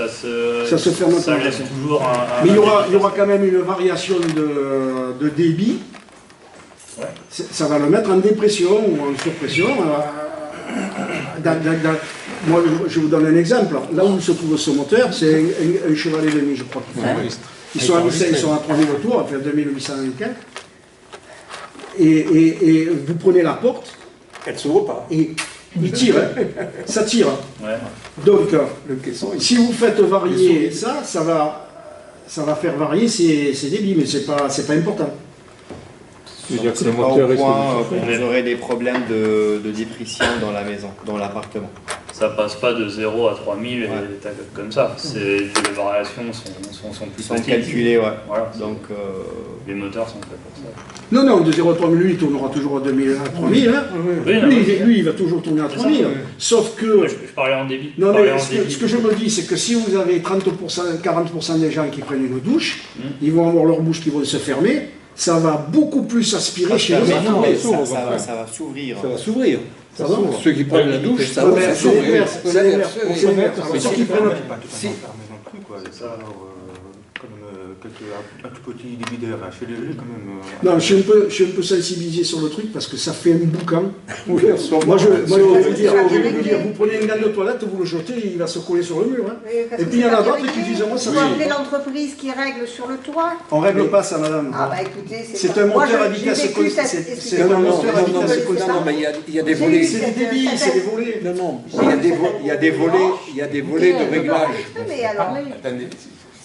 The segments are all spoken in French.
ça se fait en ça laisse autorisation. toujours un Mais il y aura quand même une variation de débit. Ouais. Ça va le mettre en dépression ou en surpression. Moi, je vous donne un exemple. Là où se trouve ce moteur, c'est un chevalet demi, je crois qu'il faut. Ils sont à 3000 autours, enfin 2800 et quelques. Et vous prenez la porte. Elle ne s'ouvre pas. Et il tire, hein. Ça tire. Ouais. Donc, Le caisson, si vous faites varier ça va faire varier ces débits, mais c'est pas important. C'est pas au point que vous aurez des problèmes de dépression dans la maison, dans l'appartement. Ça passe pas de 0 à 3000 et des tas comme ça. Les variations sont plus Ils sont petites. calculés, ouais. Voilà. Donc, les moteurs sont faits pour ça. Non, de 0 à 3000, lui, il tournera toujours à 2000, à 3000. Hein. Oui, Lui, il va toujours tourner à 3000. Sauf que... Je parlais en débit. Non, mais ce que je me dis, c'est que si vous avez 30%, 40% des gens qui prennent une douche, ils vont avoir leur bouche qui vont se fermer, ça va beaucoup plus aspirer chez eux. ça va s'ouvrir. Ça va s'ouvrir. Ceux qui prennent la douche, ça va s'ouvrir. C'est l'inverse. Ceux qui prennent... C'est ça, alors, un tout petit débit d'air chez les jeux, quand même. Non, je suis un peu sensibilisé sur le truc parce que ça fait un boucan. Moi, je vais vous dire, vous prenez une gamme de toilette, vous le jetez, il va se coller sur le mur. Hein. Et puis il y en a d'autres qui disent, moi, ça va. Vous appelez l'entreprise qui règle sur le toit. On règle pas ça, madame. Ah bah écoutez, c'est un moteur à vitesse C'est un moteur à vitesse constant. Non, mais il y a des volets. C'est des débits, c'est des volets. Non, il y a des volets de réglage. Mais alors,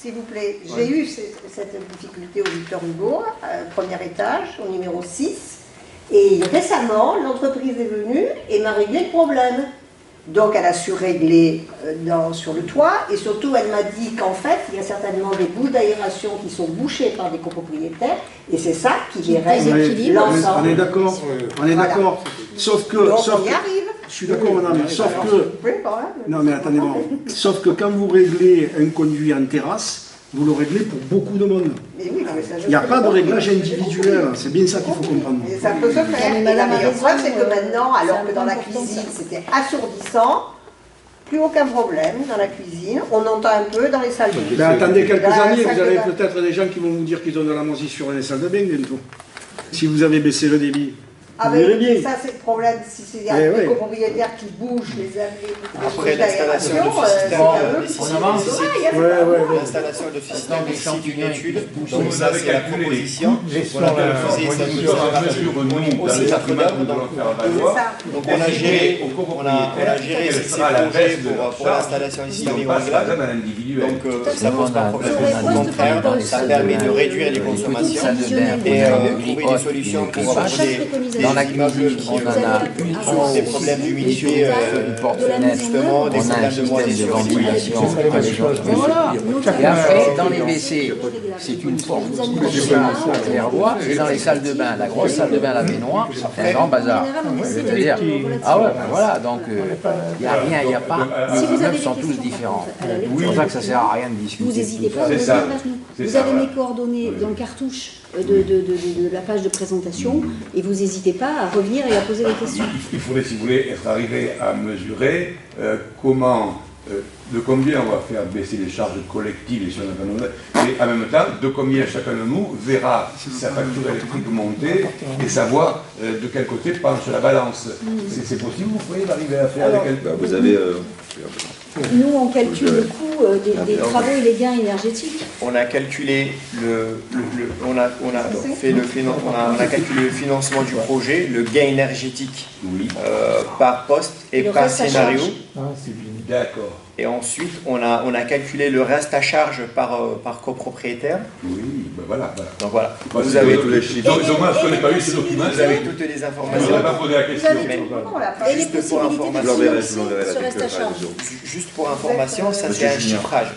s'il vous plaît, j'ai eu cette difficulté au Victor Hugo, premier étage, au numéro 6, et récemment, l'entreprise est venue et m'a réglé le problème. Donc elle a su régler sur le toit, et surtout elle m'a dit qu'en fait, il y a certainement des bouts d'aération qui sont bouchés par des copropriétaires, et c'est ça qui les règle l'ensemble. On est d'accord, Sauf que... Donc on y arrive. Je suis d'accord, madame, sauf que... Non mais attendez-moi. Sauf que quand vous réglez un conduit en terrasse, vous le réglez pour beaucoup de monde. Il n'y a pas de réglage individuel, c'est bien ça qu'il faut comprendre. Et ça peut se faire. Et la meilleure preuve, c'est que maintenant, alors que dans la cuisine, c'était assourdissant, plus aucun problème dans la cuisine, on entend un peu dans les salles de bain. Ben, attendez quelques années, vous avez peut-être des gens qui vont vous dire qu'ils ont de la moisissure dans les salles de bain bientôt. Si vous avez baissé le débit. Ah ben, ça c'est le problème, si c'est des copropriétaires qui bougent les après l'installation de l'installation de système c'est une étude, donc ça c'est la proposition, on a diffusé cette aussi la première, donc on a géré ces projets pour l'installation ici à Miroslav, donc ça pose pas de problème, au contraire, ça permet de réduire les consommations et trouver des solutions pour apporter dans la cuisine, on en a des problèmes d'humidité, justement, des problèmes de moisissure, de ventilation. Et après, dans les WC, c'est une porte claire-voie, et dans les salles de bain, la grosse salle de bain, la baignoire, c'est un grand bazar. Je veux dire, ah ouais, ben voilà, donc il n'y a rien, il n'y a pas, les immeubles sont tous différents. C'est pour ça que ça ne sert à rien de discuter. Vous n'hésitez pas, vous avez mes coordonnées dans le cartouche de la page de présentation et vous n'hésitez pas à revenir et à poser des questions. Il faudrait, si vous voulez, être arrivé à mesurer de combien on va faire baisser les charges collectives et en même temps, de combien chacun de nous verra sa facture électrique monter et savoir de quel côté penche la balance. C'est possible, vous pourriez arriver à faire avec quelqu'un. Vous avez... Nous, on calcule le coût des travaux et les gains énergétiques. On a calculé on a calculé le financement du projet, le gain énergétique par poste et par scénario. D'accord. Et ensuite, on a calculé le reste à charge par copropriétaire. Oui, ben voilà. Donc voilà. Vous avez tous les chiffres. Donc moi, je ne connais pas eu ces documents. Vous avez toutes les informations. Je n'aurais pas posé la question. Et les possibilités de financer ce reste à charge. Juste pour information, ça c'est un chiffrage.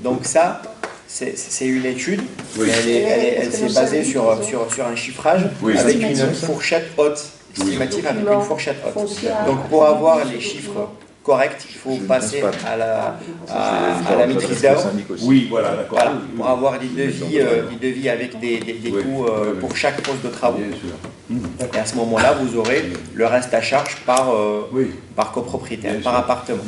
Donc ça, c'est une étude. Elle s'est basée sur un chiffrage avec une fourchette haute, estimative avec une fourchette haute. Donc pour avoir les chiffres correct, il faut passer à la maîtrise d'œuvre. Oui, voilà, d'accord. Voilà, pour avoir des devis avec des coûts pour chaque poste de travaux. Et à ce moment-là, vous aurez le reste à charge par copropriétaire, par appartement.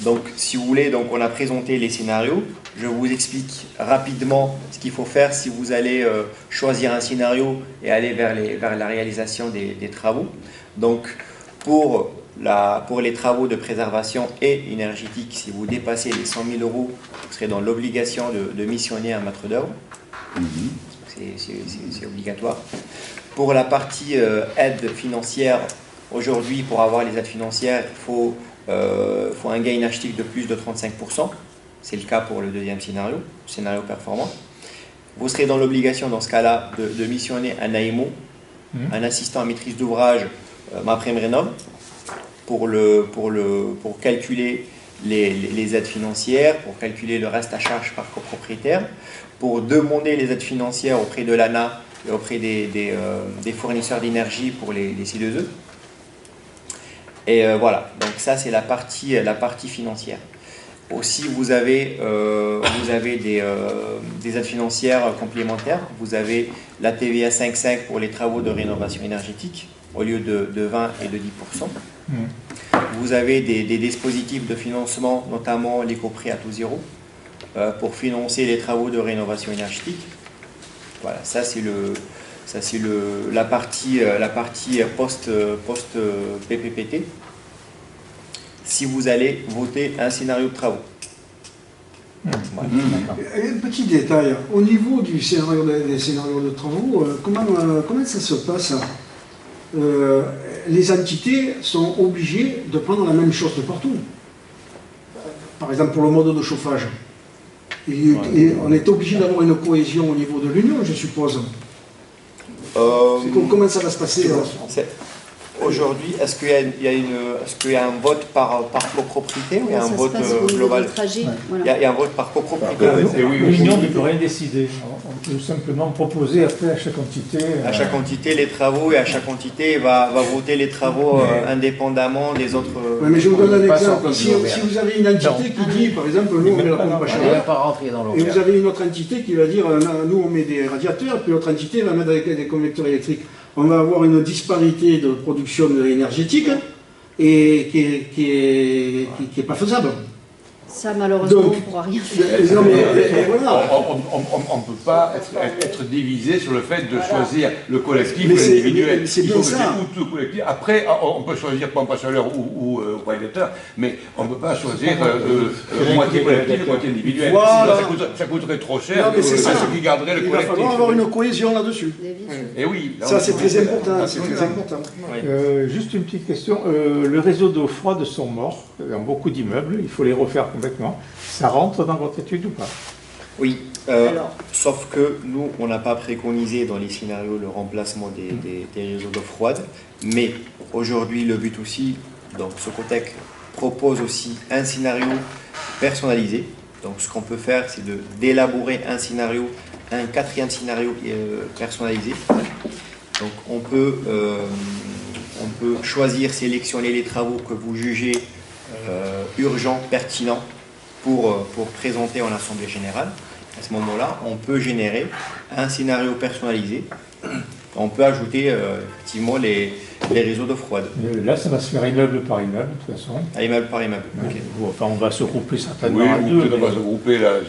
Donc, si vous voulez, donc, on a présenté les scénarios. Je vous explique rapidement ce qu'il faut faire si vous allez choisir un scénario et aller vers la réalisation des travaux. Donc, pour les travaux de préservation et énergétique, si vous dépassez les 100 000 €, vous serez dans l'obligation de missionner un maître d'œuvre. C'est obligatoire. Pour la partie aide financière, aujourd'hui, pour avoir les aides financières, il faut un gain énergétique de plus de 35%. C'est le cas pour le deuxième scénario performant. Vous serez dans l'obligation, dans ce cas-là, de missionner un AMO, un assistant à maîtrise d'ouvrage MaPrimeRénov', pour calculer les aides financières, pour calculer le reste à charge par copropriétaire, pour demander les aides financières auprès de l'ANA et auprès des fournisseurs d'énergie pour les C2E. Et voilà, donc ça c'est la partie financière. Aussi vous avez des aides financières complémentaires. Vous avez la TVA 5,5 pour les travaux de rénovation énergétique au lieu de 20 et de 10%. Vous avez des dispositifs de financement, notamment l'éco-prêt à taux zéro, pour financer les travaux de rénovation énergétique. Voilà, ça c'est la partie post-PPPT. Si vous allez voter un scénario de travaux. Voilà. Un petit détail, au niveau des scénarios de travaux, comment ça se passe? Les entités sont obligées de prendre la même chose de partout. Par exemple, pour le mode de chauffage. Et on est obligé d'avoir une cohésion au niveau de l'Union, je suppose. Comment ça va se passer? Aujourd'hui, est-ce qu'il y a un vote par copropriété ou il y a un vote global? Il y a un vote par copropriété. L'Union ne peut rien décider. On peut simplement proposer après à chaque entité. À chaque entité les travaux et à chaque entité va voter les travaux indépendamment des autres. Oui, mais je vous donne un exemple. Si vous avez une entité qui dit, par exemple, nous on met la pompe à chaleur, et vous avez une autre entité qui va dire, nous on met des radiateurs, puis l'autre entité va mettre des convecteurs électriques. On va avoir une disparité de production énergétique et qui est pas faisable. Ça, malheureusement, on ne pourra rien faire. On ne peut pas être divisé sur le fait de choisir le collectif ou l'individuel. C'est bien ça. Après, on peut choisir pompe à chaleur ou radiateur, mais on ne peut pas choisir moitié collectif et moitié individuel. Voilà. Ça coûterait trop cher. C'est ce qui garderait le collectif. Il va falloir avoir une cohésion là-dessus. Et oui. Ça, c'est très important. Juste une petite question. Le réseau d'eau froide sont morts dans beaucoup d'immeubles. Il faut les refaire complètement. Ça rentre dans votre étude ou pas? Oui, sauf que nous, on n'a pas préconisé dans les scénarios le remplacement des réseaux d'eau froide, mais aujourd'hui, le but aussi, donc Socotec propose aussi un scénario personnalisé. Donc ce qu'on peut faire, c'est d'élaborer un scénario, un quatrième scénario personnalisé. Donc on peut choisir, sélectionner les travaux que vous jugez urgents, pertinents pour présenter en assemblée générale. À ce moment-là, on peut générer un scénario personnalisé. On peut ajouter effectivement les réseaux d'eau froide. Là, ça va se faire immeuble par immeuble, de toute façon. Immeuble par immeuble. Okay. Enfin, on va se regrouper certainement. Oui, on va se regrouper là.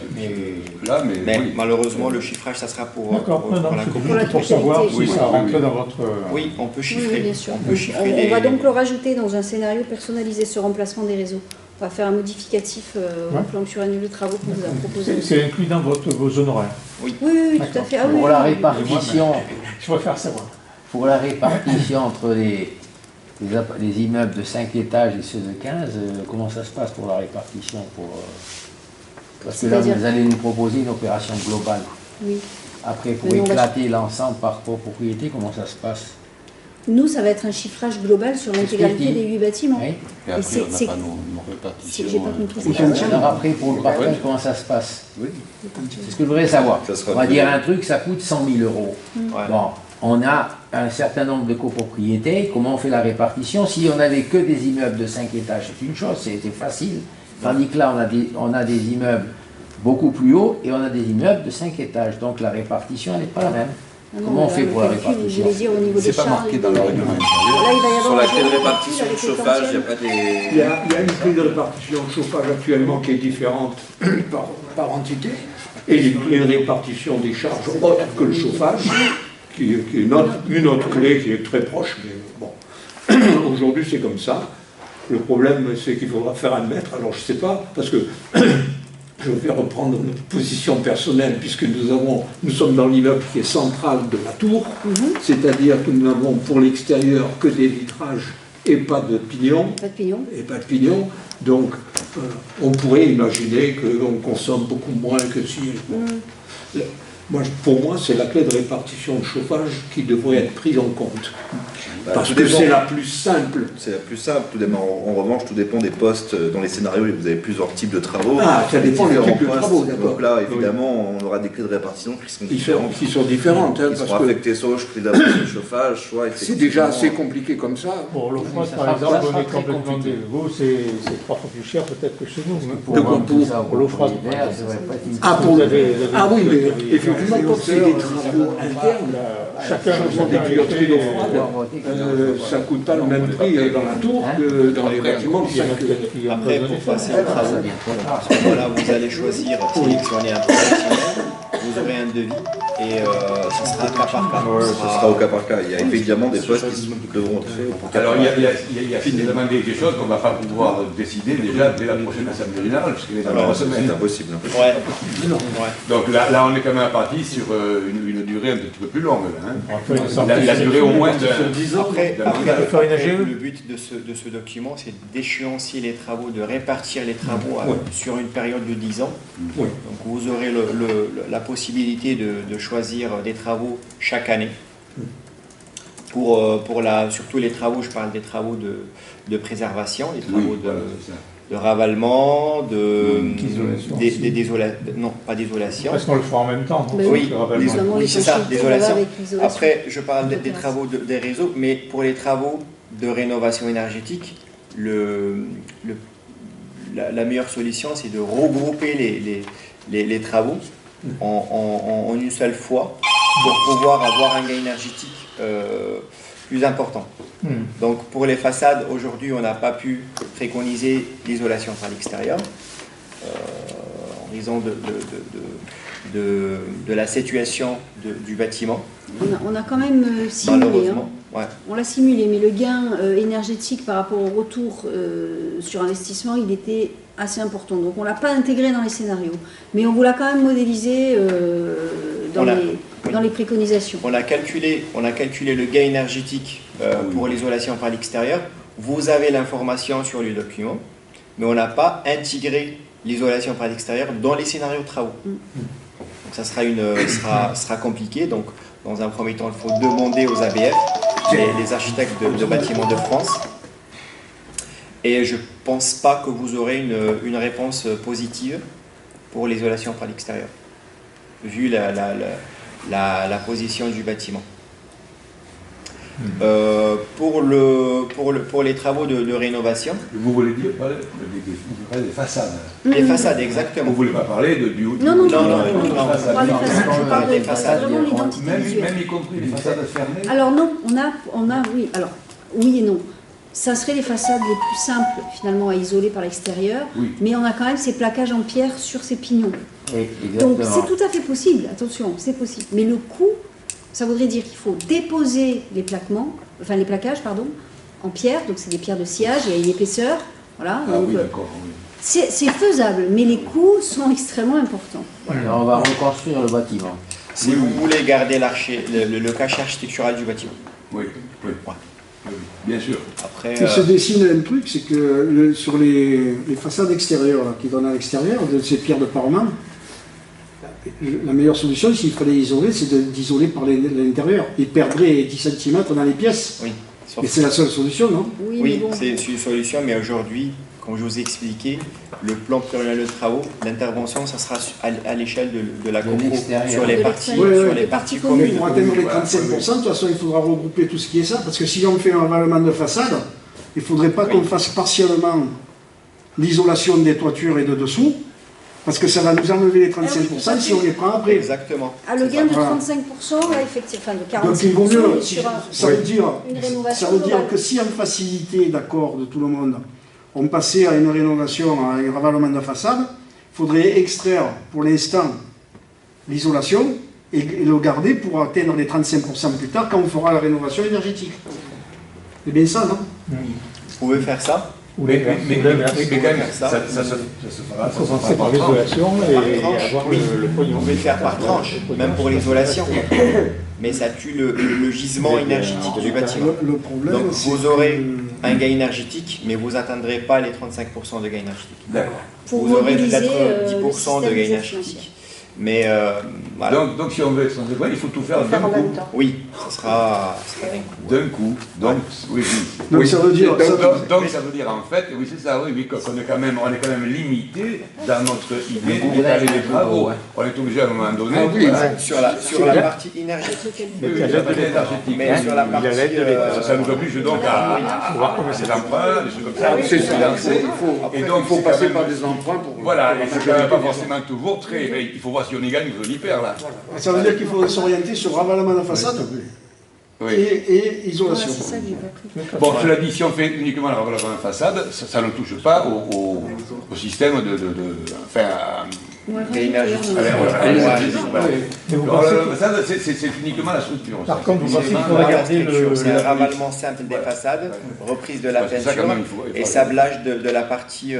Mais oui. Malheureusement, le chiffrage, ça sera pour pour savoir si ça rentre dans votre. Oui, on peut chiffrer. Oui, bien sûr. On va donc le rajouter dans un scénario personnalisé, ce remplacement des réseaux. On va faire un modificatif au plan surannuel de travaux qu'on vous a proposé. C'est inclus dans vos honoraires. Oui, tout à fait. Ah, pour la répartition, je préfère savoir. Pour la répartition entre les immeubles de 5 étages et ceux de 15, comment ça se passe pour la répartition parce que là, vous allez nous proposer une opération globale. Oui. Après, pour éclater l'ensemble par propriété, comment ça se passe? Nous, ça va être un chiffrage global sur l'intégralité des 8 bâtiments. Oui. Et après, on n'a pas nos répartitions. J'ai pas compris. Alors après, pour le partage, comment ça se passe? Oui. C'est ce que je voudrais savoir. On va dire un truc, ça coûte 100 000 €. Bon, on a un certain nombre de copropriétés. Comment on fait la répartition? Si on n'avait que des immeubles de 5 étages, c'est une chose, c'était facile. Tandis que là, on a des immeubles beaucoup plus hauts et on a des immeubles de 5 étages. Donc la répartition, elle n'est pas la même. Comment on fait pour la répartition? Je vais dire au niveau des C'est pas charges. marqué dans le règlement. Sur la clé de répartition de chauffage, il n'y a pas des... Il y a une clé de répartition de chauffage actuellement qui est différente par entité, et une clé de répartition des charges autres que le chauffage, qui est une autre clé qui est très proche, mais bon. Aujourd'hui c'est comme ça. Le problème c'est qu'il faudra faire admettre, alors je ne sais pas, parce que je vais reprendre notre position personnelle, puisque nous sommes dans l'immeuble qui est central de la tour, c'est-à-dire que nous n'avons pour l'extérieur que des vitrages et pas de pignons. Pas de pignons. Et pas de pignons. Donc, on pourrait imaginer qu'on consomme beaucoup moins que si... Pour moi, c'est la clé de répartition de chauffage qui devrait être prise en compte. Parce que c'est la plus simple. C'est la plus simple. En revanche, tout dépend des postes. Dans les scénarios, vous avez plusieurs types de travaux. Ah, ça dépend des types de travaux, d'accord. Donc là, évidemment, on aura des clés de répartition qui seront différentes. Qui sont différentes. Qui seront affectées soit aux clés de chauffage, soit... C'est déjà assez compliqué comme ça. Pour l'eau froide, par exemple, on est complètement vous, c'est 3 fois plus cher peut-être que chez nous. Pour l'eau froide. Ah oui, mais effectivement, quand c'est des travaux internes, chacun a des tuyauteries d'eau froide, ça ne coûte pas le même prix dans la tour que dans les bâtiments. Après, pour passer aux travaux, voilà, vous allez choisir, sélectionner un professionnel, vous aurez un devis et ce sera cas par cas. Ce sera au cas par cas. Il y a évidemment des postes qui devront être faits. Alors il y a finalement des choses qu'on ne va pas pouvoir décider déjà dès la prochaine Assemblée Générale, puisqu'elle est dans 3 semaines. C'est impossible. Ouais. Donc là, on est quand même parti sur une durée un petit peu plus longue. La durée au moins de 10 ans. Après, le but de ce document, c'est d'échéancier les travaux, de répartir les travaux sur une période de 10 ans. Donc vous aurez la possibilité de choisir des travaux chaque année. Surtout les travaux, je parle des travaux de préservation, les travaux de ravalement, non, pas d'isolation. Parce qu'on le fera en même temps. Oui, c'est ça, d'isolation. Après, je parle des travaux des réseaux, mais pour les travaux de rénovation énergétique, la meilleure solution, c'est de regrouper les travaux en une seule fois pour pouvoir avoir un gain énergétique plus important. Donc pour les façades, aujourd'hui on n'a pas pu préconiser l'isolation par l'extérieur en raison de la situation du bâtiment. On a quand même simulé, malheureusement. On l'a simulé, mais le gain énergétique par rapport au retour sur investissement, il était assez important. Donc on ne l'a pas intégré dans les scénarios, mais on vous l'a quand même modélisé dans les préconisations. On a calculé le gain énergétique pour l'isolation par l'extérieur. Vous avez l'information sur le document, mais on n'a pas intégré l'isolation par l'extérieur dans les scénarios de travaux. Donc ça sera compliqué. Donc dans un premier temps, il faut demander aux ABF, les architectes de bâtiments de France. Et je ne pense pas que vous aurez une réponse positive pour l'isolation par l'extérieur, vu la position du bâtiment. Pour les travaux de rénovation. Vous voulez dire des façades. Les façades, exactement. Vous ne voulez pas parler du Non. Je parle des façades. Même y compris les façades fermées. Alors non, on a oui. Alors oui et non. Ça serait les façades les plus simples finalement à isoler par l'extérieur, mais on a quand même ces plaquages en pierre sur ces pignons. Donc c'est tout à fait possible, attention, c'est possible. Mais le coût, ça voudrait dire qu'il faut déposer les plaquages en pierre, donc c'est des pierres de sciage, il y a une épaisseur, voilà. C'est faisable, mais les coûts sont extrêmement importants. Voilà. On va reconstruire le bâtiment. Si vous voulez garder le cachet architectural du bâtiment. Oui. Bien sûr. Après, il se dessine un truc, c'est que sur les façades extérieures là, qui donnent à l'extérieur, de ces pierres de parement, la meilleure solution, s'il fallait isoler, c'est d'isoler par l'intérieur. Ils perdraient 10 cm dans les pièces. Oui. Mais c'est la seule solution, non? Oui, c'est une solution, mais aujourd'hui, comme je vous ai expliqué, le plan pluriannuel de travaux, l'intervention, ça sera à l'échelle de la commune, sur les parties communes. Pour atteindre les 35%, de toute façon, il faudra regrouper tout ce qui est ça, parce que si on fait un ravalement de façade, il ne faudrait pas qu'on fasse partiellement l'isolation des toitures et de dessous, Parce que ça va nous enlever les 35% si on les prend après. Exactement. Ah, le gain de 35%, là, effectivement, enfin de 46%, donc il vaut mieux, sur ça veut dire globale. que si en facilité d'accord de tout le monde, on passait à une rénovation, à un ravalement de façade, il faudrait extraire pour l'instant l'isolation et le garder pour atteindre les 35% plus tard quand on fera la rénovation énergétique. C'est bien ça, non? Vous pouvez faire ça. Mais quand même, ça se fera. Il faut commencer par l'isolation et avoir le pognon. Vous pouvez le faire par tranche, même pour l'isolation. Mais ça tue le gisement énergétique du bâtiment. Le problème, donc vous aurez un gain énergétique, mais vous n'atteindrez pas les 35% de gain énergétique. D'accord. Vous aurez peut-être 10% de gain énergétique. Mais voilà. Donc si on veut être sans débat, il faut tout faire d'un coup. Oui, ça sera d'un coup. Donc, oui. Donc ça veut dire. Donc ça veut dire en fait, oui c'est ça, oui, qu'on est quand même limité dans notre idée d'étaler les travaux. On est obligé à un moment donné. Ah, oui, sur la partie énergétique. Mais sur la partie. Ça nous oblige donc à voir comment c'est l'emprunt, des choses comme ça. C'est ça. Et donc il faut passer par des emprunts pour. Voilà, et c'est quand même pas forcément toujours très. Il faut voir si on y gagne ou si on y perd là. Ça veut dire qu'il faut s'orienter sur ravalement de façade et isolation. Bon, cela dit, si on fait uniquement le ravalement de façade, ça ne touche pas au système énergétique. C'est uniquement la structure. Par contre, vous pensez qu'il faut regarder c'est un ravalement simple des façades, reprise de la peinture et sablage de la partie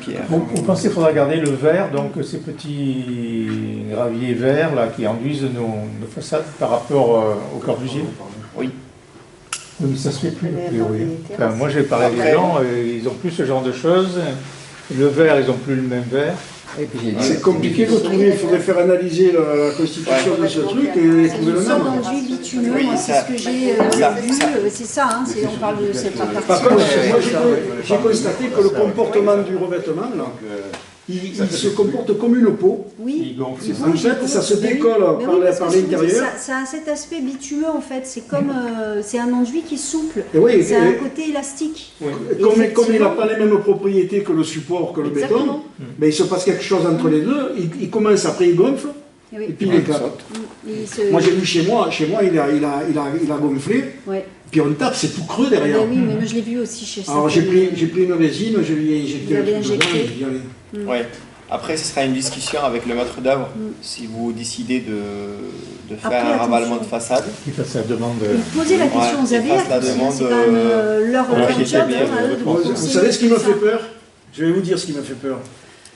pierre. Vous pensez qu'il faudra garder le verre, donc ces petits graviers verts là, qui enduisent nos façades par rapport au Corbusier? Oui. Oui, mais ça se fait plus, a priori. Enfin, moi j'ai parlé des gens, ils n'ont plus ce genre de choses. Le verre, ils n'ont plus le même verre. C'est compliqué de trouver, il faudrait faire analyser la constitution de ce truc et trouver le nom. D'enduit bitumeux, moi c'est ce que j'ai vu, c'est ça, hein, on parle de cette partie. Par contre, moi j'ai constaté que le comportement du revêtement, là, il se comporte comme une peau. Oui. En fait, ça se décolle par l'intérieur. Ça a cet aspect bitumeux en fait, c'est comme c'est un enduit qui est souple, c'est un côté élastique. Comme il n'a pas les mêmes propriétés que le support, que le béton, mais il se passe quelque chose entre les deux, il commence, après il gonfle, et puis il éclate. Moi j'ai vu chez moi il a gonflé. Puis on tape, c'est tout creux derrière. Oui, mais moi je l'ai vu aussi chez ça. Alors j'ai pris une résine, je lui ai injecté un truc dedans. Ouais. Après, ce sera une discussion avec le maître d'œuvre si vous décidez de faire un ravalement de façade. Il fasse la demande. Posez la question aux ABF, c'est quand même leur job. Vous savez ce qui me fait peur? Je vais vous dire ce qui me fait peur.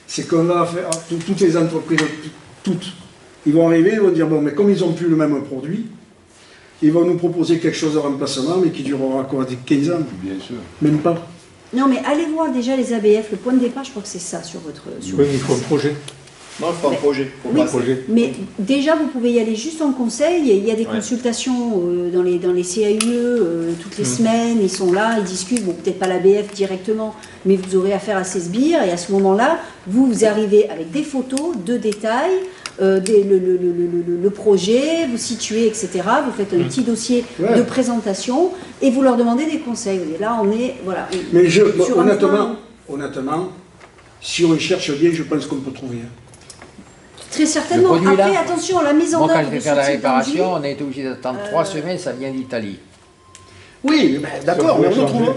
C'est qu'on va faire, toutes les entreprises, ils vont arriver, ils vont dire, bon, mais comme ils n'ont plus le même produit, ils vont nous proposer quelque chose de remplacement, mais qui durera quoi, 15 ans? Bien sûr. Même pas. Non, mais allez voir déjà les ABF. Le point de départ, je crois que c'est ça sur votre. Oui, il faut un projet. Non, il faut un projet. Mais déjà, vous pouvez y aller juste en conseil. Il y a des consultations dans les CAUE toutes les semaines. Ils sont là, ils discutent. Bon, peut-être pas l'ABF directement, mais vous aurez affaire à ces sbires. Et à ce moment-là, vous arrivez avec des photos de détails. Le projet, vous situez, etc. Vous faites un petit dossier de présentation et vous leur demandez des conseils. Et là, on est... Voilà, mais honnêtement, si on cherche bien, je pense qu'on peut trouver. Très certainement. Après, attention, la mise en œuvre... Moi, quand je vais faire la réparation, on est obligé d'attendre 3 semaines, ça vient d'Italie. Oui, d'accord, mais on le trouve.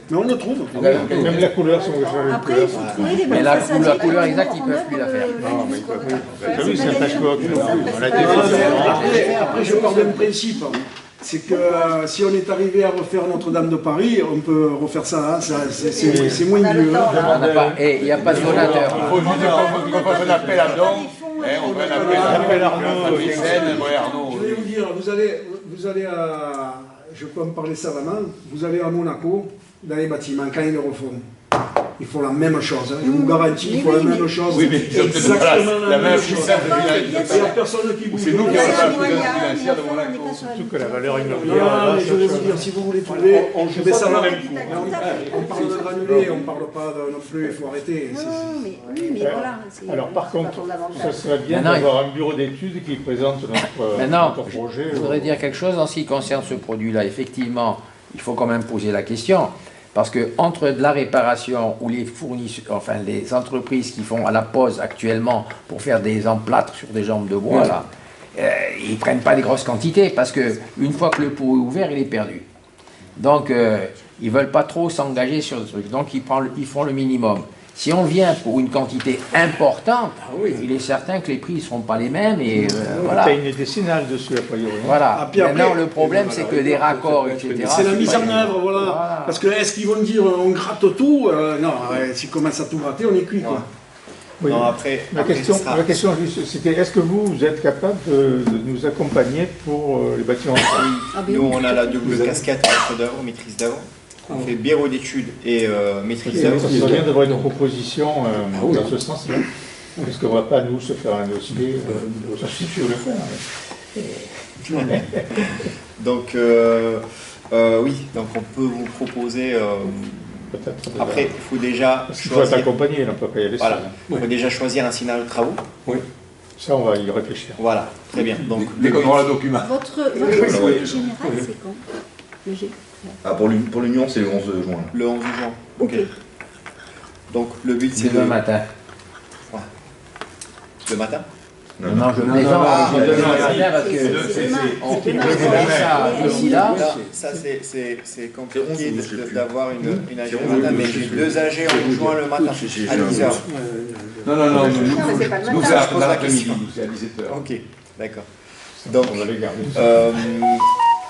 Mais on le trouve. Même la couleur, si on veut faire après, il faut trouver les bonnes mais la couleur exacte, ils ne peuvent plus la faire. Oui, c'est un patchwork. Après, je pars d'un principe. C'est que si on est arrivé à refaire Notre-Dame de Paris, on peut refaire ça. C'est moins mieux. Et il n'y a pas de donateur. Il faut juste qu'on fasse un appel à dons. On fait un appel à Arnaud. Je vais vous dire, vous allez à... Je peux en parler savamment. Vous allez à Monaco, dans les bâtiments, quand ils le refont. Il faut la même chose. Je vous garantis, il faut la même chose. Oui, mais exactement la même chose. Il n'y a personne qui bouge. C'est nous qui avons la puissance financière de Monaco. Surtout que la valeur immobilière. Je vais vous dire, si vous voulez trouver, on fait ça dans le même coup. On parle de granulés, on ne parle pas non plus, il faut arrêter. Mais voilà. Alors par contre, ça serait bien d'avoir un bureau d'études qui présente notre projet. Je voudrais dire quelque chose en ce qui concerne ce produit-là. Effectivement, il faut quand même poser la question. Parce que entre de la réparation ou les fournisseurs, enfin les entreprises qui font à la pose actuellement pour faire des emplâtres sur des jambes de bois, là, ils ne prennent pas des grosses quantités parce qu'une fois que le pot est ouvert, il est perdu. Donc ils ne veulent pas trop s'engager sur ce truc. Donc ils font le minimum. Si on vient pour une quantité importante, il est certain que les prix ne seront pas les mêmes. Et voilà. Tu as une décennale dessus, a priori. Voilà. Ah, puis après, maintenant, le problème, c'est que des raccords, etc. C'est la mise en œuvre, voilà. Parce que est-ce qu'ils vont dire on gratte tout? Non, s'ils commencent à tout gratter, on est cuit, quoi. Oui. Non, après, la question juste, c'était est-ce que vous êtes capable de nous accompagner pour les bâtiments? Nous, on a la double casquette maître d'œuvre, maîtrise d'œuvre. On fait bureau d'études et maîtrise d'œuvre. Ça serait bien d'avoir une proposition dans ce sens-là. Parce qu'on ne va pas, nous, se faire un dossier. Ça suffit de le faire. Donc, oui, donc on peut vous proposer. Après, il faut déjà choisir. Il faut être accompagné, on ne peut pas y aller seul. Il faut déjà choisir un scénario de travaux. Oui. Ça, on va y réfléchir. Voilà, très bien. Donc, dès qu'on aura le document. Votre assemblée générale, c'est quand? Le G. Pour l'Union, c'est le 11 juin. Le 11 juin. Ok. Donc le but c'est demain matin. Ouais. Le matin? Non, je plaisante. Parce que d'ici là. Ça c'est compliqué d'avoir une AG le matin, mais j'ai 2 AG en juin le matin à 10h. Non, nous c'est après l'après-midi, c'est à 17h. Ok, d'accord. Donc, on va les garder.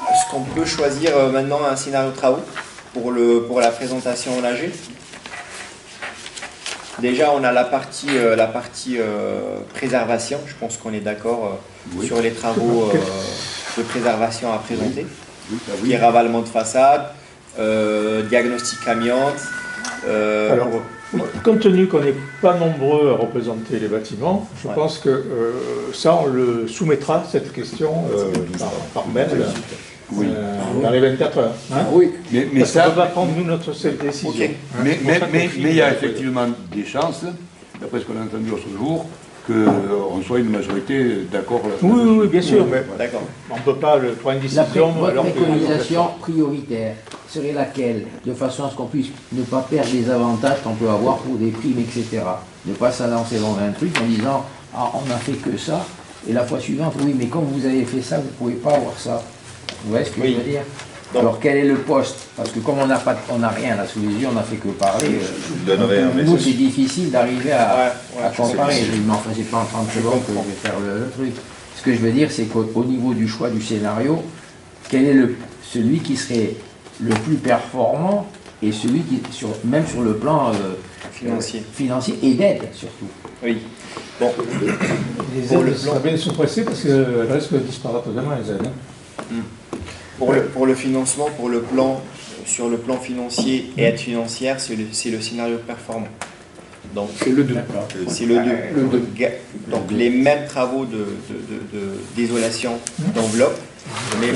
Est-ce qu'on peut choisir maintenant un scénario de travaux pour la présentation en AG? Déjà, on a la partie préservation. Je pense qu'on est d'accord sur les travaux de préservation à présenter. Les ravalements de façade, diagnostic amiante. Alors, compte tenu qu'on n'est pas nombreux à représenter les bâtiments, je pense que ça, on le soumettra, cette question, par mail. Dans les 24 heures. Hein? Oui, mais parce ça. On va prendre nous notre seule décision. Okay. Mais il y a effectivement des chances, d'après ce qu'on a entendu l'autre jour, qu'on soit une majorité d'accord. Oui, bien sûr. D'accord. On ne peut pas prendre une décision. Votre préconisation prioritaire serait laquelle? De façon à ce qu'on puisse ne pas perdre les avantages qu'on peut avoir pour des primes, etc. Ne pas s'alancer dans un truc en disant ah, on n'a fait que ça, et la fois suivante, oui, mais comme vous avez fait ça, vous ne pouvez pas avoir ça. Vous voyez ce que je veux dire? Donc, alors quel est le poste? Parce que comme on n'a rien là sous les yeux, on n'a fait que parler. Nous c'est difficile d'arriver à comparer. Mais enfin c'est pas en 30 secondes que je vais faire le truc. Ce que je veux dire c'est qu'au niveau du choix du scénario, quel est celui qui serait le plus performant et celui qui, même sur le plan financier et d'aide surtout. Oui. Bon. Les aides seraient bien sous-pressées parce qu'elles risquent de disparaître demain les aides. Pour le financement, pour le plan, sur le plan financier et aide financière, c'est le scénario performant. Donc c'est le 2. C'est le 2. Donc les mêmes travaux d'isolation d'enveloppe, mais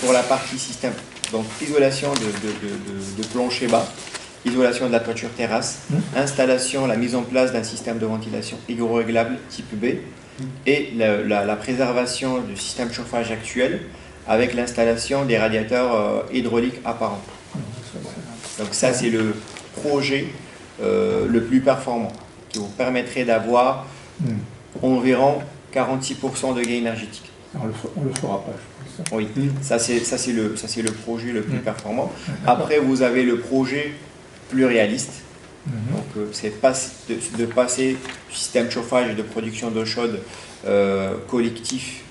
pour la partie système. Donc isolation de plancher bas, isolation de la toiture terrasse, installation, la mise en place d'un système de ventilation hydro-réglable type B et la préservation du système de chauffage actuel avec l'installation des radiateurs hydrauliques apparents. Donc ça c'est le projet le plus performant qui vous permettrait d'avoir environ 46% de gain énergétique. On le fera pas, je pense. Oui, ça c'est le projet le plus performant. Après vous avez le projet plus réaliste. Donc c'est de passer du système de chauffage et de production d'eau chaude collective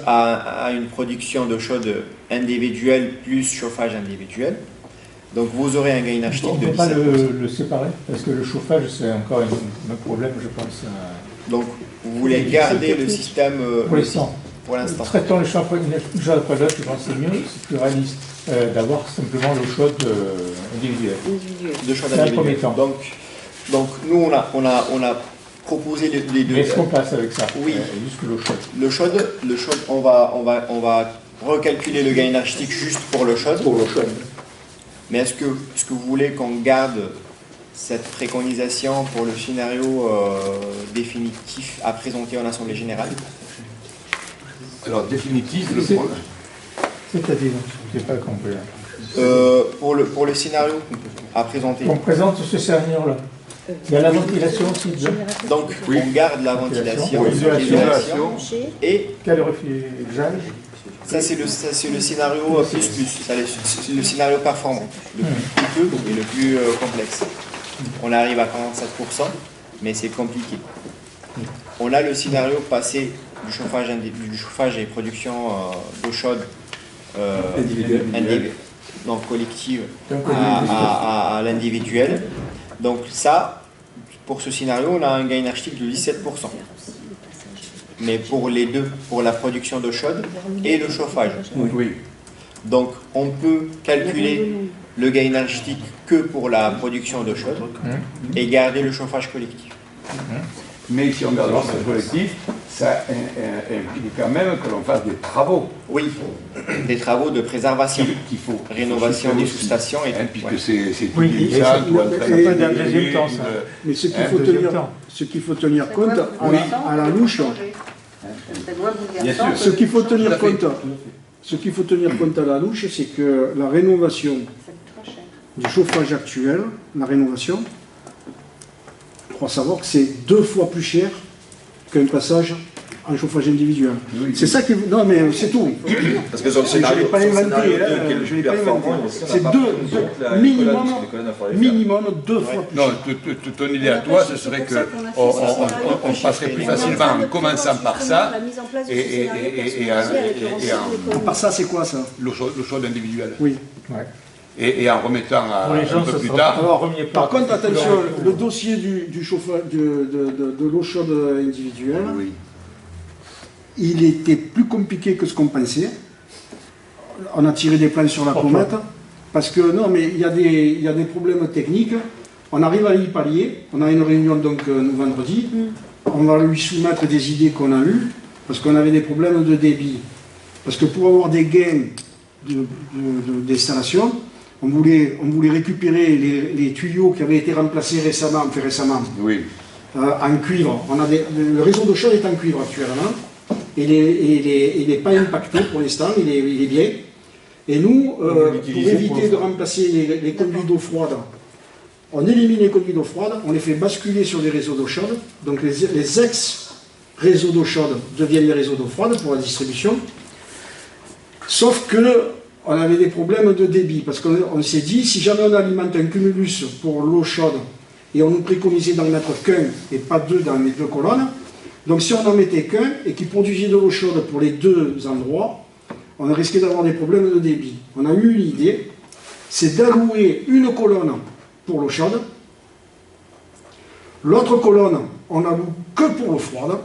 à une production d'eau chaude individuelle plus chauffage individuel. Donc vous aurez un gain énergétique de 17%. On ne peut pas le séparer parce que le chauffage c'est encore un problème je pense. Donc vous voulez garder le système pour l'instant. Traitons le chauffage après l'autre, je pense que c'est mieux, c'est plus réaliste d'avoir simplement l'eau chaude individuelle. De chaude individuelle. Donc nous on a proposé les deux. Mais est-ce qu'on passe avec ça? Oui. Juste l'eau chaude. Le chaude, on va recalculer le gain énergétique juste pour l'eau chaude. Mais est-ce que vous voulez qu'on garde cette préconisation pour le scénario définitif à présenter en Assemblée Générale? Alors, définitif, c'est-à-dire, je n'ai pas compris. Pour le scénario à présenter. On présente ce scénario-là. Il y a la ventilation aussi. Donc, on garde la ventilation, l'isolation. Et calorifugage. Ça, c'est le scénario plus. C'est le scénario performant, le plus coûteux et le plus complexe. On arrive à 47%, mais c'est compliqué. On a le scénario passé du chauffage et production d'eau chaude donc collective à l'individuel. Donc ça, pour ce scénario, on a un gain énergétique de 17%. Mais pour les deux, pour la production d'eau chaude et le chauffage. Oui. Donc on peut calculer le gain énergétique que pour la production d'eau chaude et garder le chauffage collectif. Mais si on regarde le chauffage collectif, ça implique quand même que l'on fasse des travaux. Oui, des travaux de préservation, qu'il faut rénovation des sous-stations et puisque c'est oui, mais ce qu'il faut tenir compte à la louche, ce qu'il faut tenir compte à la louche, c'est que la rénovation du chauffage actuel, la rénovation, je crois savoir que c'est 2 fois plus cher qu'un passage en chauffage individuel. Oui, c'est ça qui... Non, mais c'est tout. Parce que sur le scénario, je ne l'ai pas inventé. C'est minimum 2 fois plus cher. Non, ton idée à toi, ce serait qu'on passerait plus facilement en commençant par ça. Par ça, c'est quoi ça? L'eau chaude individuelle. Oui. Et en remettant un peu plus tard. Alors, par contre, attention, le dossier du chauffage de l'eau chaude individuelle, oui, il était plus compliqué que ce qu'on pensait. On a tiré des plans sur la comète, parce que non, mais il y a des problèmes techniques. On arrive à y pallier. On a une réunion donc vendredi. On va lui soumettre des idées qu'on a eues, parce qu'on avait des problèmes de débit. Parce que pour avoir des gains d'installation, on voulait récupérer les tuyaux qui avaient été remplacés récemment, oui, en cuivre. Le réseau d'eau chaude est en cuivre actuellement. Il n'est pas impacté pour l'instant, il est bien. Et nous, pour éviter de remplacer les conduits d'eau froide, on élimine les conduits d'eau froide, on les fait basculer sur des réseaux d'eau chaude. Donc les ex-réseaux d'eau chaude deviennent les réseaux d'eau froide pour la distribution. Sauf que on avait des problèmes de débit, parce qu'on s'est dit, si jamais on alimente un cumulus pour l'eau chaude, et on nous préconisait d'en mettre qu'un et pas 2 dans les 2 colonnes, donc si on n'en mettait qu'un et qu'il produisait de l'eau chaude pour les 2 endroits, on risquait d'avoir des problèmes de débit. On a eu une idée, c'est d'allouer une colonne pour l'eau chaude, l'autre colonne, on n'alloue que pour l'eau froide,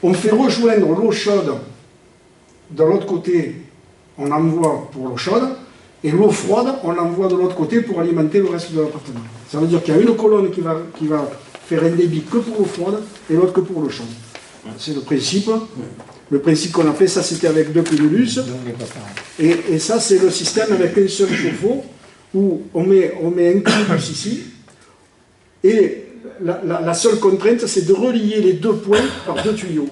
on fait rejoindre l'eau chaude de l'autre côté, on envoie pour l'eau chaude, et l'eau froide, on l'envoie de l'autre côté pour alimenter le reste de l'appartement. Ça veut dire qu'il y a une colonne qui va faire un débit que pour l'eau froide et l'autre que pour l'eau chaude. C'est le principe. Le principe qu'on a fait, ça c'était avec 2 cumulus. Et ça c'est le système avec un seul chauffe-eau où on met un cumulus ici. Et la seule contrainte, c'est de relier les 2 points par 2 tuyaux.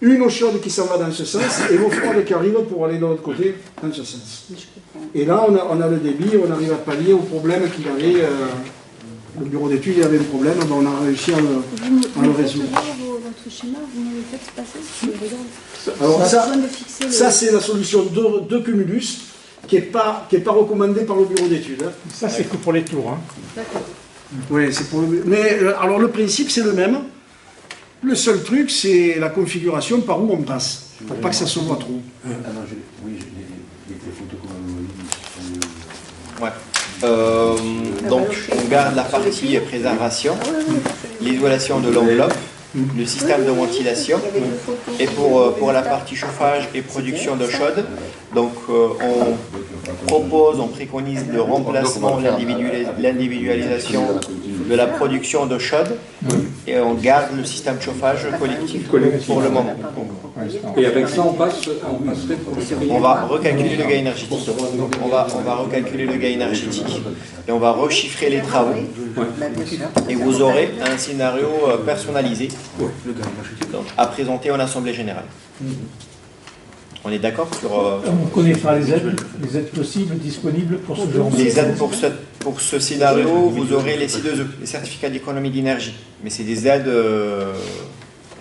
Une eau chaude qui s'en va dans ce sens et l'eau froide qui arrive pour aller de l'autre côté dans ce sens. Et là, on a le débit, on arrive à pallier au problème qu'il avait. Le bureau d'études avait un problème, on a réussi à le résoudre. Votre schéma, vous m'avez fait passer. Alors ça c'est la solution de cumulus qui n'est pas recommandée par le bureau d'études. Ça c'est que pour les tours. Hein. D'accord. Oui, c'est pour mais alors le principe c'est le même. Le seul truc, c'est la configuration par où on passe, pour pas que ça se voit trop. Ah non, oui, les photos qu'on ouais. Donc, on garde la partie préservation, l'isolation de l'enveloppe, le système de ventilation, et pour la partie chauffage et production d'eau chaude, donc on préconise le remplacement, l'individualisation de la production d'eau chaude, et on garde le système de chauffage collectif pour le moment. Et avec ça, on passerait pour le... On va recalculer le gain énergétique. On va recalculer le gain énergétique et on va rechiffrer les travaux. Et vous aurez un scénario personnalisé à présenter en assemblée générale. On est d'accord sur... On connaîtra les aides possibles, disponibles pour ce genre de... Les aides pour ce scénario, vous aurez les C2E, les certificats d'économie d'énergie. Mais c'est des aides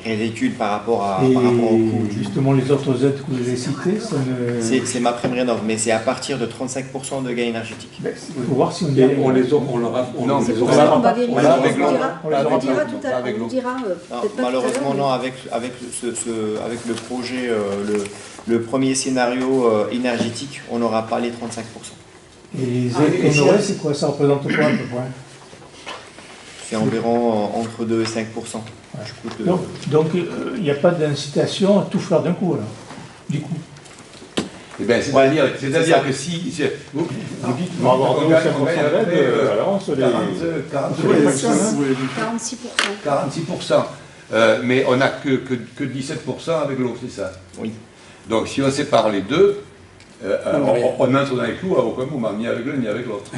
réétudes par rapport au coût. Justement, les autres aides que vous avez citées, ça ne... C'est ma prime rénov, mais c'est à partir de 35% de gain énergétique. Il faut voir si on les aura. On va vérifier, on dira tout à l'heure. Malheureusement, non, avec le projet, le premier scénario énergétique, on n'aura pas les 35%. Et les aides qu'on aurait, c'est quoi? Ça représente quoi à peu près? C'est environ entre 2 et 5%. Donc il n'y a pas d'incitation à tout faire d'un coup, alors, du coup. Eh bien, c'est-à-dire que si vous dites on va avoir 2 ou 5% d'aide, alors on se les... 46%. Mais on n'a que 17% avec l'eau, c'est ça? Oui. Donc si on sépare les deux, on entre dans les clous à aucun moment, ni avec l'un ni avec l'autre.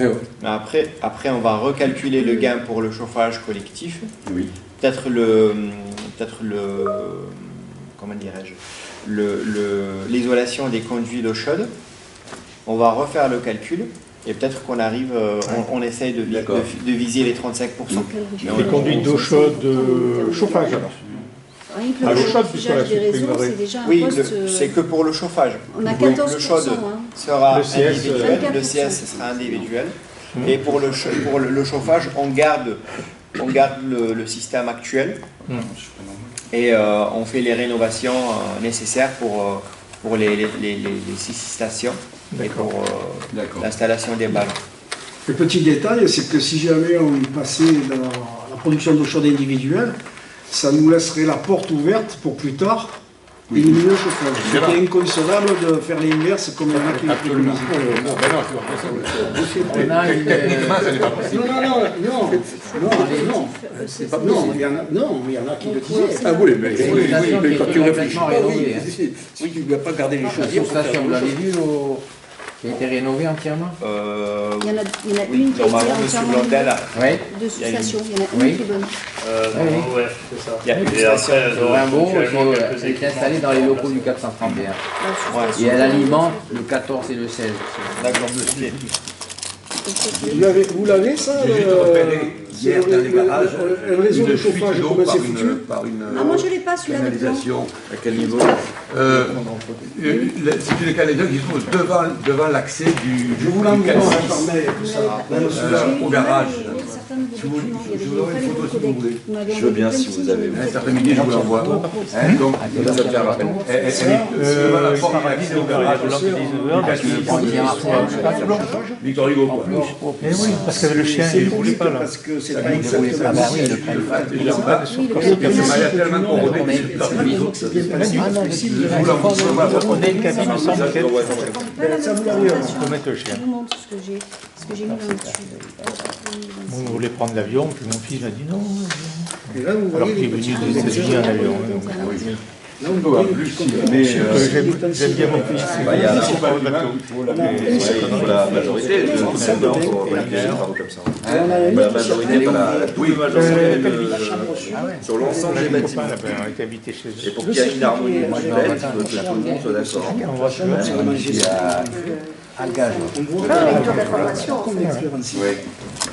Après, on va recalculer le gain pour le chauffage collectif. Oui. Peut-être comment dirais-je, l'isolation des conduits d'eau chaude. On va refaire le calcul et peut-être qu'on arrive, on essaye de viser les 35%. Les conduits d'eau chaude, chauffage alors. Le chauffage des réseaux, c'est déjà un poste... c'est que pour le chauffage. On a 14%. Le chaude sera individuel, le CS sera individuel. Et pour le chauffage, on garde le système actuel et on fait les rénovations nécessaires pour les 6 stations et pour l'installation des ballons. Le petit détail, c'est que si jamais on passait dans la production d'eau chaude individuelle, ça nous laisserait la porte ouverte pour plus tard éliminer le chauffage. C'était inconcevable de faire l'inverse comme il y en a qui le préconisent. Non, il y en a qui le disaient. Ah oui, mais quand tu réfléchis pas, tu ne dois pas garder les choses. Vous l'avez vu, qui a été rénové entièrement? Il y en a une qui a été entièrement de sous-station, il y en a une qui est bonne. Ouais, c'est ça. Il y a une station de Rimbaud, elle est installée dans les locaux du 431. Et elle alimente le 14 et le 16. D'accord. Vous l'avez ça hier dans les garages, un réseau de chauffage, comment c'est foutu? Ah, moi je l'ai pas celui-là. Canalisation. À quel niveau? C'est une canalisation qui se trouve devant l'accès du au garage. Je veux bien si vous avez. Un certain midi, je vous l'envoie. Donc, ça me fait un rappel. Victor Hugo. Eh oui, parce que le chien, il ne voulait pas là. Parce que c'est pas exactement Ah bah oui, le on a une cabine sans moquette. Ça vous peut mettre le chien. Je vous montre ce que j'ai mis dans le dessus. On voulait prendre l'avion, puis mon fils m'a dit non. Et là, vous Alors voyez qu'il est venu des États-Unis en avion. Là, vous voyez Mais j'aime bien mon fils. Il y a la majorité de pour valider les travaux comme ça. La majorité, sur l'ensemble des bâtiments. Et pour qu'il y ait une harmonie complète, il faut que tout le monde soit d'accord. On va se mettre à gage. On voit la lecture d'information.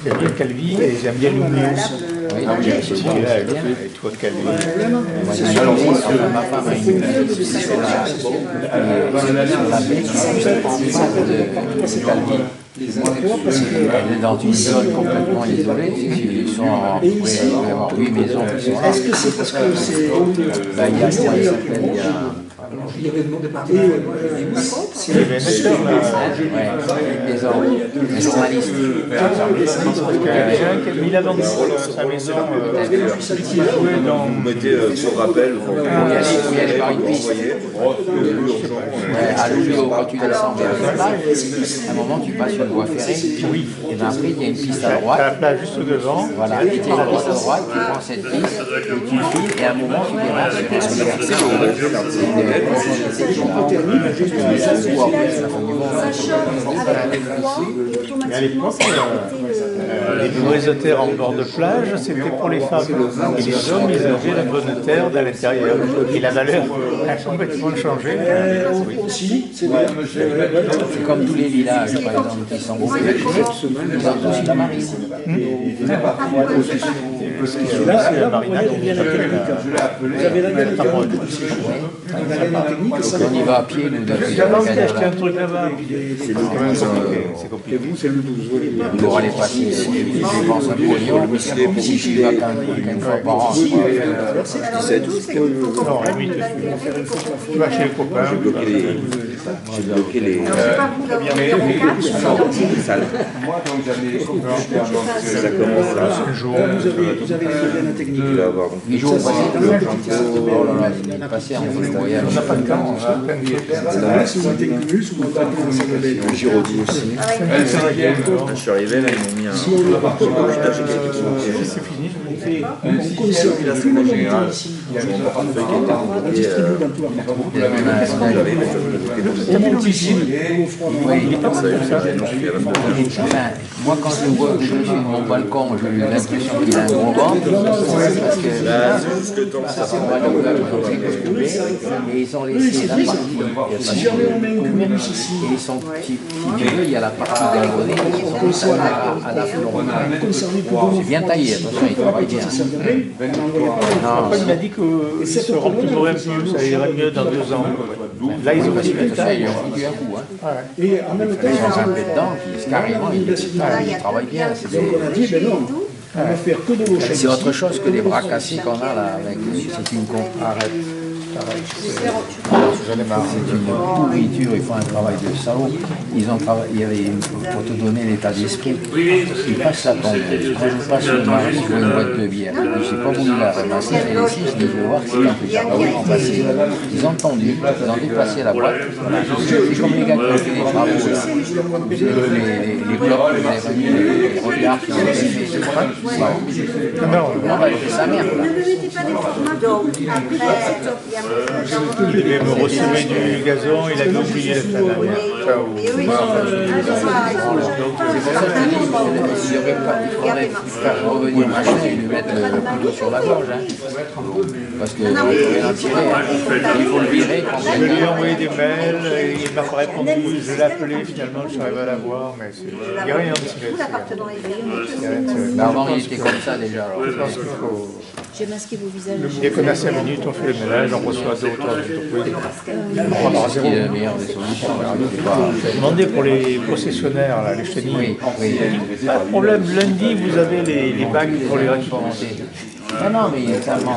J'aime bien Calvi et j'aime bien Lumius. Oui, et toi Calvi. Alors, ma femme a une elle est dans une zone complètement isolée. Ils sont en 8 maisons. Est-ce que c'est parce que c'est... Il y a Il y avait demandé par Il y avait un acteur là. des journalistes. Il a vendu sa maison. Vous mettez sur rappel, vous aller par une piste. À Louviot, quand tu descends vers le plage, à un moment tu passes une voie ferrée. Oui. Et bien après, il y a une piste à droite. La plage juste devant. Voilà, et tu as une piste à droite, tu prends cette piste, et tu files, et à un moment tu démarres sur un ça chauffe avec le froid et automatiquement ça va péter les braises de terre en bord de plage, c'était pour les femmes. Et les hommes, ils avaient la bonne terre à l'intérieur. Et la valeur a complètement changé. Aussi, c'est vrai. C'est comme tous les villages, par exemple, qui sont beaucoup plus ils ont tous une marine. Et là, vous voyez la technique. Vous avez la technique. On y va à pied, nous, depuis J'avais envie d'acheter un truc là-bas. c'est compliqué. Pour aller passer, je pense un pognon, si tu vas qu'une fois par an. 17. Non, à 8. Tu vas chez les copains. J'ai bloqué les salles. Moi, donc j'avais Ça commence là. Vous avez les la technique. Tu vas avoir donc 8 jours passés, oh là là, il est passé en voyage. On n'a pas de temps, on a plein de choses. Si vous mettez Cumulus, vous mettez le Giraudy aussi. Je suis arrivé là, ils m'ont mis un. C'est fini. on conserve la technologie ici. On distribue dans tout On monte ici, moi quand je vois que je suis sur mon balcon, j'ai eu l'impression qu'il a un gros ventre, parce que et ils ont laissé la partie, ils sont petits vieux, il y a la partie galvaudée, ils sont laissés à la plombe. C'est bien taillé, attention, il travaille bien. Après, il m'a dit que se reprendrait un peu, ça irait mieux dans 2 ans. Là, ils ont fait ça, ils ont foutu un coup. Et en même temps, ils ont un peu dedans, carrément, ils travaillent bien. Donc on a dit, ben non, on va faire que de l'eau chaude. C'est autre chose que les bras cassés qu'on a là, avec c'est une arrête. C'est une pourriture, ils font un travail de salaud. Ils ont travaillé, il y avait pour te donner l'état d'esprit, ils passent la tombe. Quand je passe le mari, je vois une boîte de bière. Je n'ai pas voulu la ramasser, elle est ici, je dis, je vais voir si on peut carrément passer. Ils ont tendu, ils ont déplacé la boîte. C'est comme les gars qui ont fait les travaux, là. Les blocs que j'avais remis, les regards qui ont été faits, c'est pas. Non, on va faire sa mère. Ne me mettez pas des formes donc après. Il devait me ressemer du gazon, il avait oublié le flamand. Et eux, ils sont S'il n'y aurait pas, il faudrait faire revenir machin et lui mettre le couteau sur la gorge. Parce que il faut le virer. Je lui ai envoyé des mails, il m'a pas répondu, je l'ai appelé finalement, je suis arrivé à la voir, mais il n'y a rien de tiré. Mais avant, il était comme ça déjà. Je pense qu'il faut. J'ai masqué vos visages. Dès qu'on a 5 minutes, on fait le ménage, on reçoit 2 ou 3 entreprises. C'est la meilleure des solutions. J'ai demandé pour les processionnaires, là, les chenilles. Pas de problème, lundi, vous avez les bagues pour les récupérer. Non, mais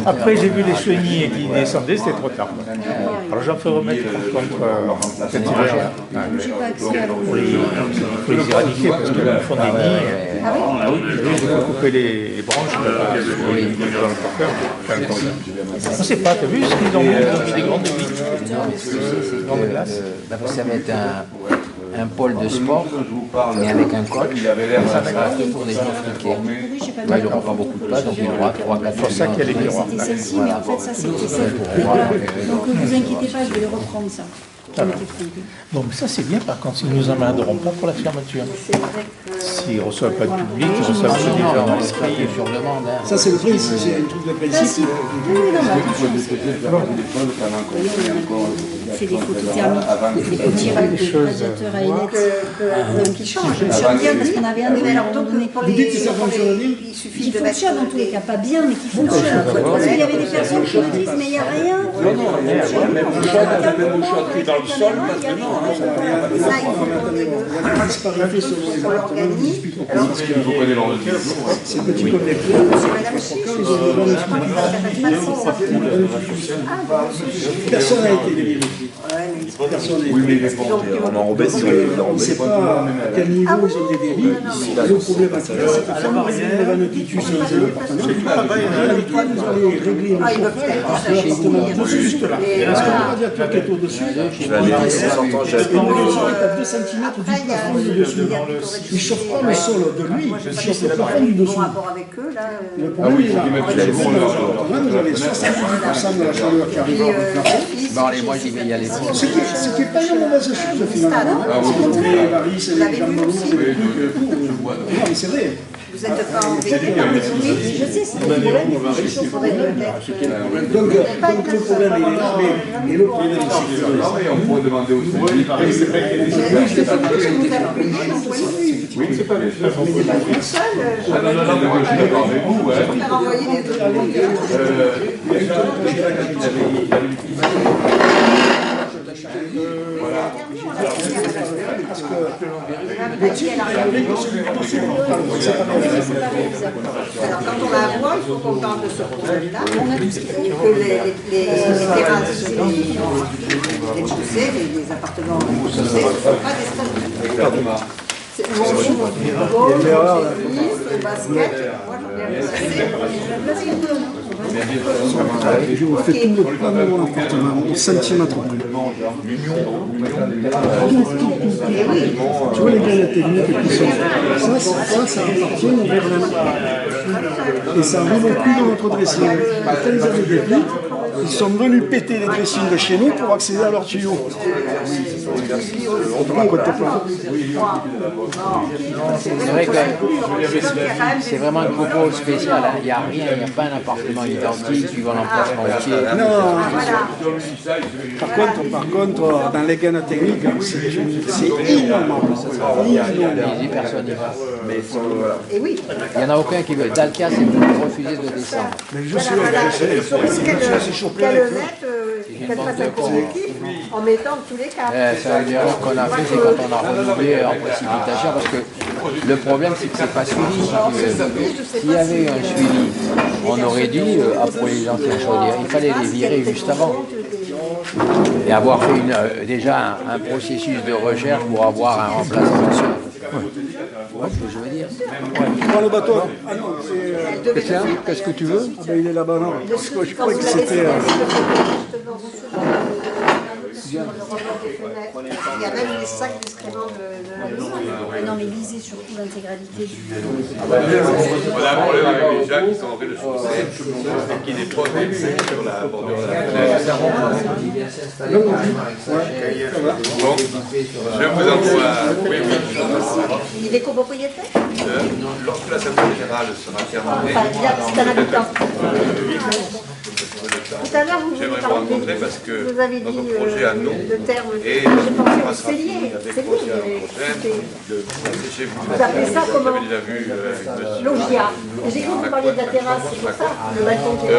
après, j'ai vu les chenilles qui descendaient, c'était trop tard. Alors j'en fais remettre contre cet hiver. Il faut les éradiquer parce qu'ils font des nids. Il faut couper les branches dans le porteur. On ne sait pas, tu as vu ce qu'ils ont mis des grandes vitres. Non, mais ce que c'est que ça va être un pôle de sport, mais avec un coach, ça va être pour des gens friqués. Là, il n'y aura pas beaucoup de place, donc il y aura 3-4 C'est pour ça qu'il y a les miroirs. C'était celle-ci, mais en fait, ça, c'était celle. Donc, ne vous inquiétez pas, je vais les reprendre, ça. Bon, mais ça c'est bien, par contre, ils ne nous emmerderont pas pour la fermeture. S'ils ne reçoivent pas de public, ils reçoivent des gens dans l'esprit sur demande. Ça c'est le principe, c'est un truc de principe. C'est des photos thermiques, des petits radiateurs à ailettes qui changent. Je suis bien parce qu'on avait un donné. Vous dites que ça fonctionne bien? Qui fonctionne dans tous les cas, pas bien, mais qui fonctionne. Parce qu'il y avait des personnes qui me disent, mais il n'y a rien. Même au choix pris dans le sol, maintenant. C'est petit comme les personne n'a été vérifié. Personne n'a été On enrobait sur les. On ne sait pas à quel niveau ils ont des dérives. Le problème c'est que les vannotitus sont des appartements. D'habitude, vous allez régler le chauffage juste là. Parce que le radiateur qui est au-dessus, Je vais aller à 60 ans, j'ai appelé. à 2 cm du plafond du dessus. Il ne chauffe pas le sol de lui, il chauffe le plafond du dessous. Le problème est là. Vous avez 70% de la chaleur qui arrive dans le plafond. Bon, allez, moi j'y vais y aller. Ce qui n'est pas une mauvaise chose finalement. C'est contre les varices et les jambes lourds et les trucs. Non, mais c'est vrai. Vous n'êtes pas embêté par les bruits. Je sais, c'est le problème. Donc le problème est là, mais le problème c'est que... On pourrait demander au syndic. Oui, c'est pas le seul. Non, mais moi je suis d'accord avec vous. Voilà. Alors quand on la voit, il faut qu'on parle de ce problème-là, que les terrasses, les chaussées, les appartements chaussés ne sont pas des stades. C'est mon erreur. Le basket, moi j'en ai Je vous fais tout le plan de mon appartement, au centimètre près. Tu vois les gars techniques qui sont... Ça appartient au Berlin. Et ça arrive au cul de notre dressing. Quand ils avaient des pics, ils sont venus péter les dressings de chez nous pour accéder à leurs tuyaux. C'est vrai que c'est vraiment un propos spécial. Il n'y a rien, il n'y a pas un appartement identique suivant l'emplacement routier. Non. Par contre, dans les gaines techniques, c'est innommable. Personne n'y va. Il n'y en a aucun qui veut. Dalkia, c'est refusé de descendre. Mais je sais, qu'elle mette, qu'elle fasse un collectif en mettant tous les cas. Ça veut dire qu'on a fait, c'est quand on a renouvelé en précipitation, parce que le problème, c'est que c'est pas suivi. S'il y avait eu un suivi, on aurait dit, après les anciens chaudières, il fallait les virer juste avant. Et avoir fait déjà un processus de recherche pour avoir un remplacement sûr. Ouais, ce que je veux dire. Prends le bateau. Qu'est-ce que tu veux? Ah ben il est là-bas, non. Parce que je croyais que c'était... Il y a même des sacs d'excréments de la maison. Non, mais lisez surtout l'intégralité du... On a un problème avec les gens qui sont en rez-de-chaussée et qui déposent des trucs sur la bordure de la fenêtre. Bon, je vous envoie... Oui. Il est copropriétaire? Lorsque l'Assemblée générale sera terminée... Enfin, c'est un habitant. Tout à l'heure, vous j'aimerais vous rencontrer parce que avez dit notre projet à nous le terme et j'ai pensé au passera cellier. avec projet à la prochaine de passer chez vous. Vous appelez ça comment? Vous avez déjà vu avec monsieur. Logia. J'ai cru que vous parliez de la terrasse, c'est pour ça, le balcon qui est là.